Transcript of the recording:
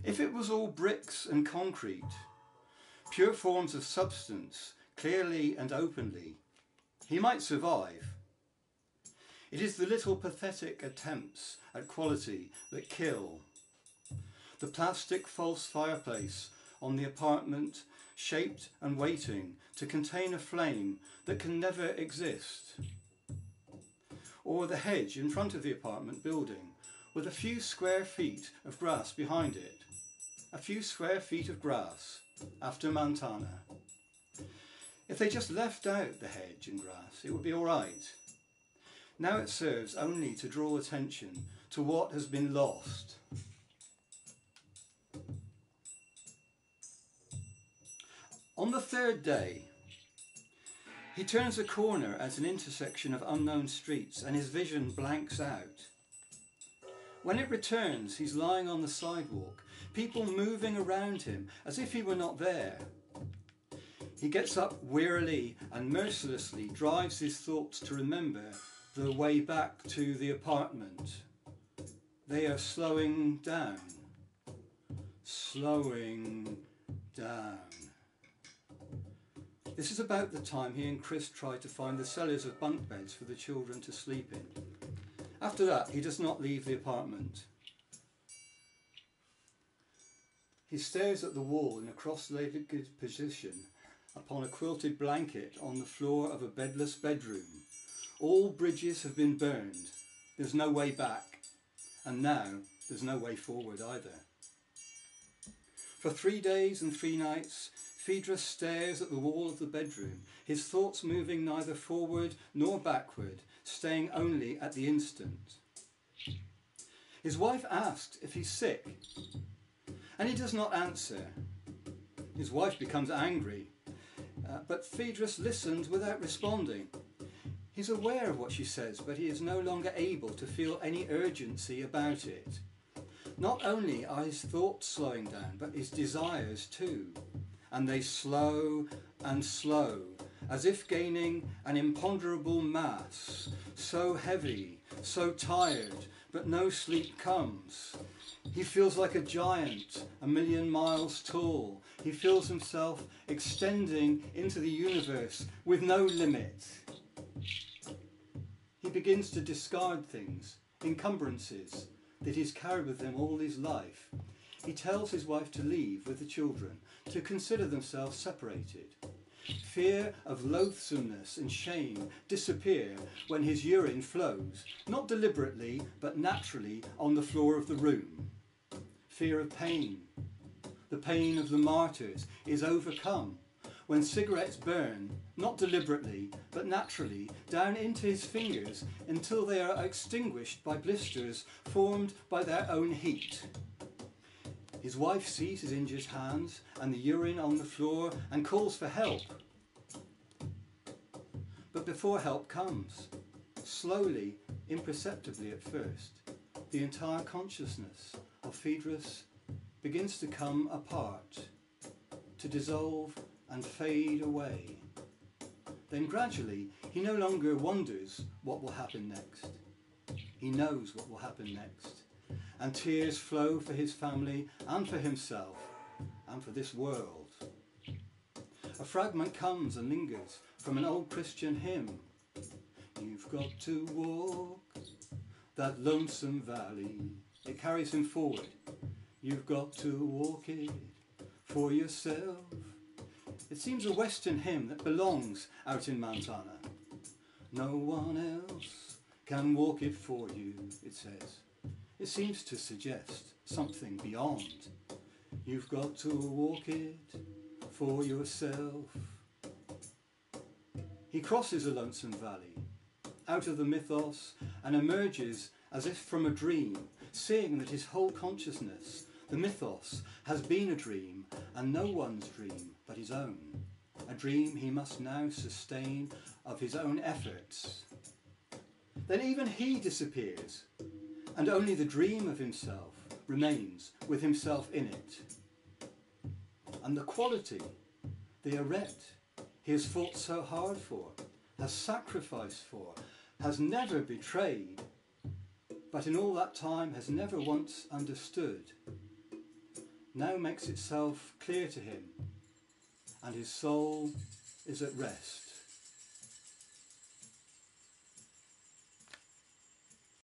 If it was all bricks and concrete, pure forms of substance, clearly and openly, he might survive. It is the little pathetic attempts at quality that kill. The plastic false fireplace on the apartment, shaped and waiting to contain a flame that can never exist. Or the hedge in front of the apartment building with a few square feet of grass behind it. A few square feet of grass after Montana. If they just left out the hedge and grass, it would be all right. Now it serves only to draw attention to what has been lost. On the third day, he turns a corner at an intersection of unknown streets and his vision blanks out. When it returns, he's lying on the sidewalk, people moving around him as if he were not there. He gets up wearily and mercilessly drives his thoughts to remember the way back to the apartment. They are slowing down. Slowing down. This is about the time he and Chris try to find the sellers of bunk beds for the children to sleep in. After that, he does not leave the apartment. He stares at the wall in a cross-legged position upon a quilted blanket on the floor of a bedless bedroom. All bridges have been burned. There's no way back. And now there's no way forward either. For 3 days and 3 nights, Phaedrus stares at the wall of the bedroom, his thoughts moving neither forward nor backward, staying only at the instant. His wife asks if he's sick, and he does not answer. His wife becomes angry, but Phaedrus listens without responding. He's aware of what she says, but he is no longer able to feel any urgency about it. Not only are his thoughts slowing down, but his desires too. And they slow and slow, as if gaining an imponderable mass, so heavy, so tired, but no sleep comes. He feels like a giant, 1,000,000 miles tall. He feels himself extending into the universe with no limit. He begins to discard things, encumbrances, that he's carried with him all his life. He tells his wife to leave with the children, to consider themselves separated. Fear of loathsomeness and shame disappear when his urine flows, not deliberately, but naturally on the floor of the room. Fear of pain, the pain of the martyrs, is overcome when cigarettes burn, not deliberately, but naturally, down into his fingers until they are extinguished by blisters formed by their own heat. His wife sees his injured hands and the urine on the floor and calls for help. But before help comes, slowly, imperceptibly at first, the entire consciousness of Phaedrus begins to come apart, to dissolve and fade away. Then gradually, he no longer wonders what will happen next. He knows what will happen next. And tears flow for his family and for himself and for this world. A fragment comes and lingers from an old Christian hymn. You've got to walk that lonesome valley. It carries him forward. You've got to walk it for yourself. It seems a Western hymn that belongs out in Montana. No one else can walk it for you, it says. It seems to suggest something beyond. You've got to walk it for yourself. He crosses a lonesome valley, out of the mythos, and emerges as if from a dream, seeing that his whole consciousness, the mythos, has been a dream, and no one's dream but his own. A dream he must now sustain of his own efforts. Then even he disappears, and only the dream of himself remains with himself in it. And the quality, the arete he has fought so hard for, has sacrificed for, has never betrayed, but in all that time has never once understood. now makes itself clear to him, and his soul is at rest.